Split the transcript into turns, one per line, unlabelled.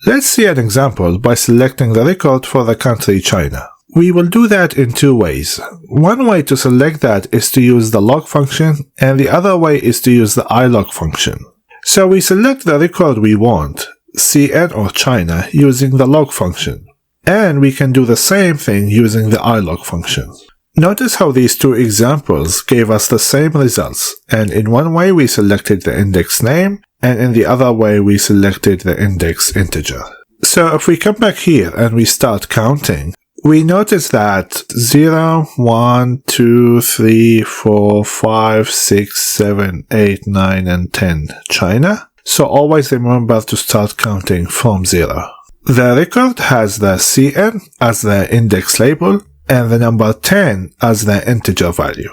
Let's see an example by selecting the record for the country China. We will do that in two ways. One way to select that is to use the log function, and the other way is to use the iloc function. So we select the record we want, CN or China, using the log function. And we can do the same thing using the iloc function. Notice how these two examples gave us the same results, and in one way we selected the index name, and in the other way we selected the index integer. So if we come back here and we start counting, we notice that 0, 1, 2, 3, 4, 5, 6, 7, 8, 9, and 10 China. So always remember to start counting from 0. The record has the CN as the index label and the number 10 as the integer value.